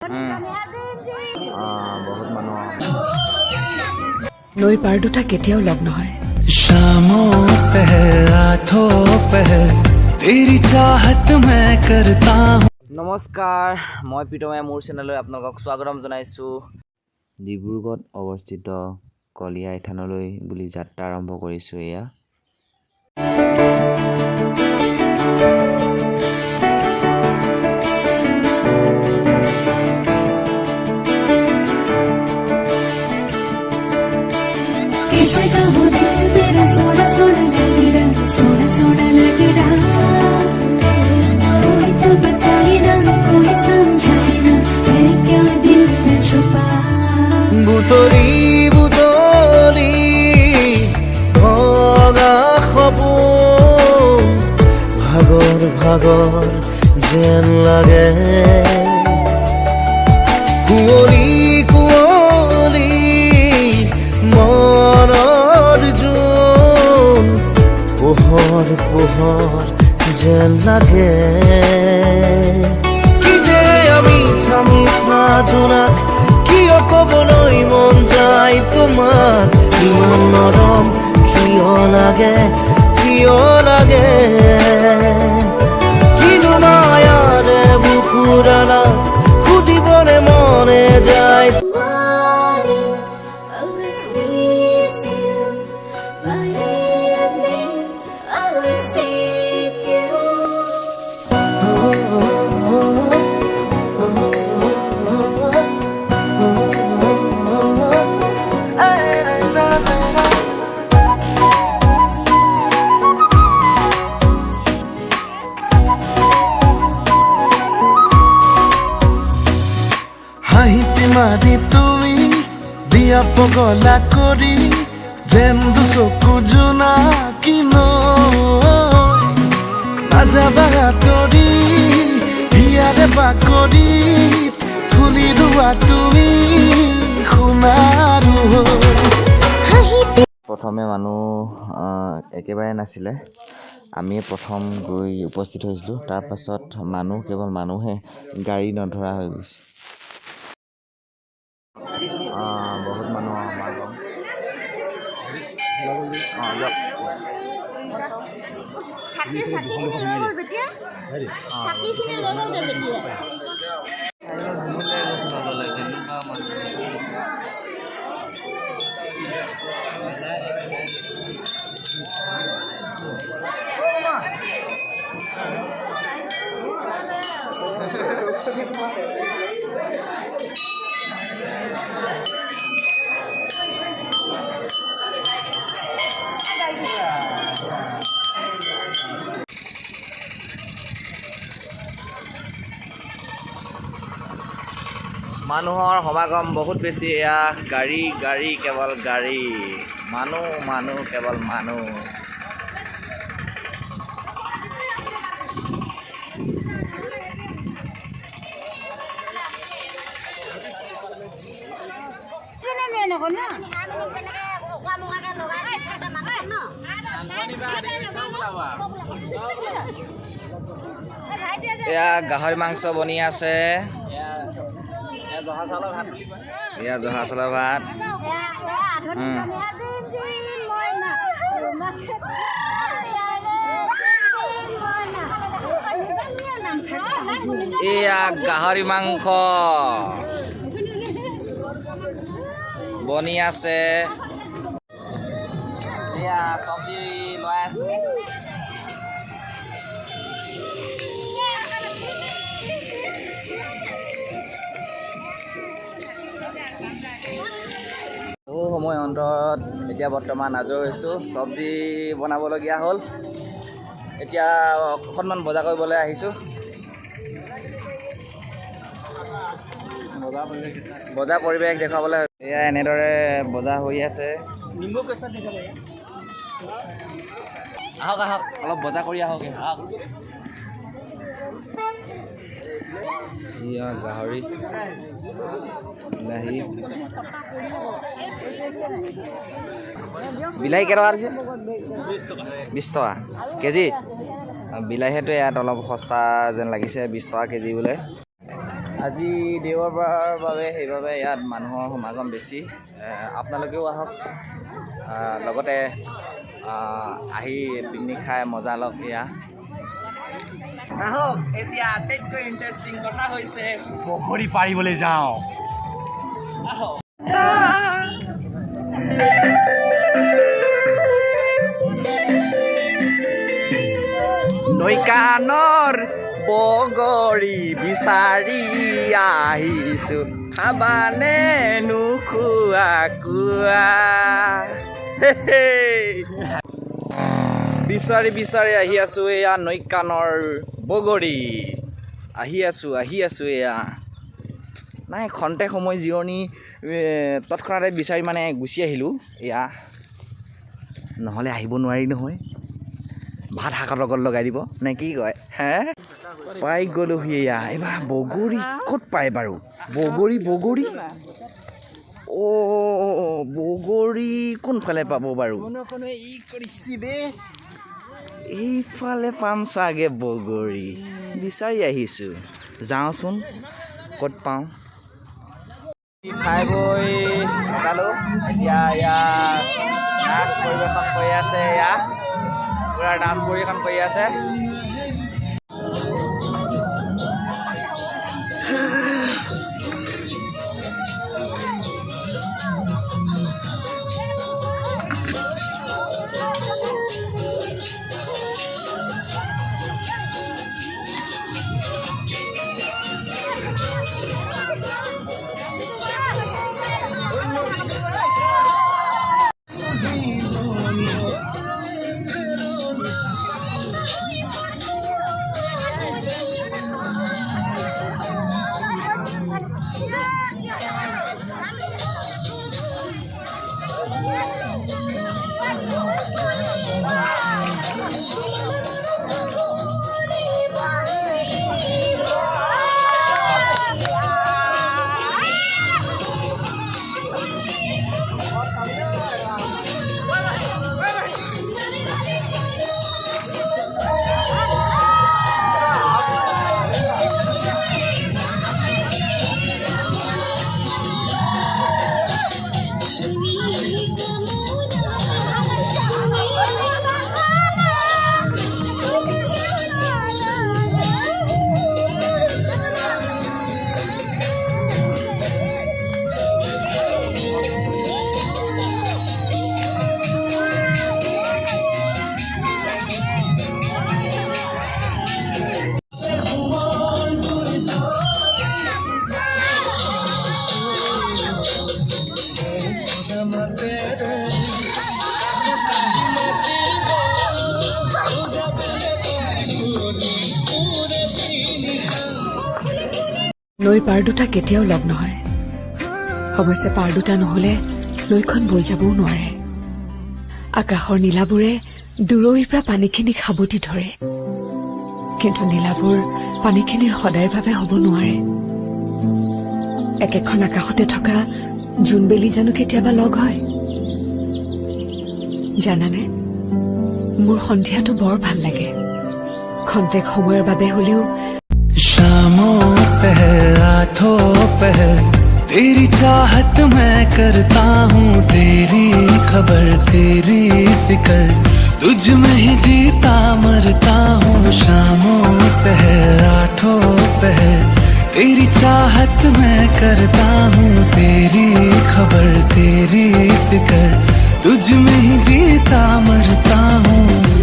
বহুত মানুহ নৈৰ পাৰ দুটা কেতিয়াও লগ নহয়। शामों से रातों पहर तेरी चाहत मैं करता हूँ। নমস্কাৰ, মই প্ৰীতমে মোৰ চেনেললৈ আপোনালোকক স্বাগতম জনাইছোঁ। ডিব্ৰুগড়ত অৱস্থিত কলীয়াই থানলৈ বুলি যাত্ৰা আৰম্ভ কৰিছোঁ। এয়া বুতলি বুতলি ভগা সপোন ভাগৰ ভাগৰ যেন লাগে, কুঁৱলী কুঁৱলী মনৰ জোন পোহৰ পোহৰ যেন লাগে। কি যে আমি থামি থা জোনাক কিয় ক'বলৈ মন যায় তোমাক, ইমান নৰম কিয় লাগে কিয় লাগে, কিনো মায়াৰে বুকুৰালা সুধিবলে মনে যায়। মাদি তুমি দিয়া পগলা কৰি যেন দুচকু জোনাকি নাযাবা তৰি বিয়াৰে বাকৰিত ফুলি ৰোৱা তুমি সোণাৰু। প্ৰথমে মানুহ একেবাৰে নাছিলে, আমিয়ে প্ৰথম গৈ উপস্থিত হৈছিলোঁ। তাৰপাছত মানুহ কেৱল মানুহে, গাড়ী নধৰা হৈ গৈছে। বহুত মানুহ সমাগম। মানুহৰ সমাগম বহুত বেছি। এয়া গাড়ী গাড়ী কেৱল গাড়ী, মানুহ মানুহ কেৱল মানুহ। এয়া গাহৰি মাংস বনি আছে, এয়া জহা চাউলৰ ভাত। এয়া গাহৰি মাংস বনি আছে, এয়া চব্জি লৈ আছে। সময় অন্তৰত এতিয়া বৰ্তমান আজৰি হৈছোঁ, চব্জি বনাবলগীয়া হ'ল। এতিয়া অকণমান বজাৰ কৰিবলৈ আহিছোঁ। বজাৰ পৰিৱেশ দেখুৱাবলৈ এয়া এনেদৰে বজাৰ হৈ আছে। আহক আহক, অলপ বজাৰ কৰি আহক। এয়া গাহৰি, বিলাহী, বিলাহী কেইটকা দিছে? 20 টকা কেজি। বিলাহীটো ইয়াত অলপ সস্তা যেন লাগিছে, 20 টকা কেজি বোলে। আজি দেওবাৰৰ বাবে সেইবাবে ইয়াত মানুহৰ সমাগম বেছি। আপোনালোকেও আহক, লগতে আহি পিকনিক খাই মজা লওক। এয়া আহক। এতিয়া আটাইতকৈ ইণ্টাৰেষ্টিং কথা হৈছে বগৰী পাৰিবলৈ যাওঁ। নৈকানৰ বগৰী বিচাৰি আহিছোঁ, খাবানে নোখোৱা কোৱা? বিচাৰি বিচাৰি আহি আছোঁ এয়া নৈকানৰ বগৰী। আহি আছোঁ এয়া। নাই খন্তেক সময় জিৰণি তৎক্ষণাতে বিচাৰি মানে গুচি আহিলোঁ এয়া। নহ'লে আহিব নোৱাৰি নহয়, ভাত শাকৰ লগত লগাই দিব নে কি কয়? হে পাই গ'লোহি এয়া। এইবাৰ বগৰী ক'ত পায় বাৰু? বগৰী অ' বগৰী কোনফালে পাব বাৰু? এইফালে পাম চাগে বগৰী। বিচাৰি আহিছোঁ, যাওঁচোন ক'ত পাওঁ। খাই বৈ লগালোঁ। এতিয়া ইয়াত নাচ পৰিৱেশন কৰি আছে, এয়া পুৰা নাচ পৰিৱেশন কৰি আছে। নৈৰ পাৰ দুটা কেতিয়াও লগ নহয়। অৱশ্যে পাৰ দুটা নহ'লে নৈখন বৈ যাবও নোৱাৰে। আকাশৰ নীলাবোৰে দূৰৈৰ পৰা পানীখিনি সাবটি ধৰে, কিন্তু নীলাবোৰ পানীখিনিৰ সদায়ৰ বাবে হ'ব নোৱাৰে। একেখন আকাশতে থকা জোনবেলি জানো কেতিয়াবা লগ হয়? জানানে, মোৰ সন্ধিয়াটো বৰ ভাল লাগে। খন্তেক সময়ৰ বাবে হ'লেও शामों सहर रातों पहर तेरी चाहत मैं करता हूँ, तेरी खबर तेरी फिकर तुझ में ही जीता मरता हूँ। शामों सहर रातों पहर तेरी चाहत मैं करता हूँ, तेरी खबर तेरी फिकर तुझ में ही जीता मरता हूँ।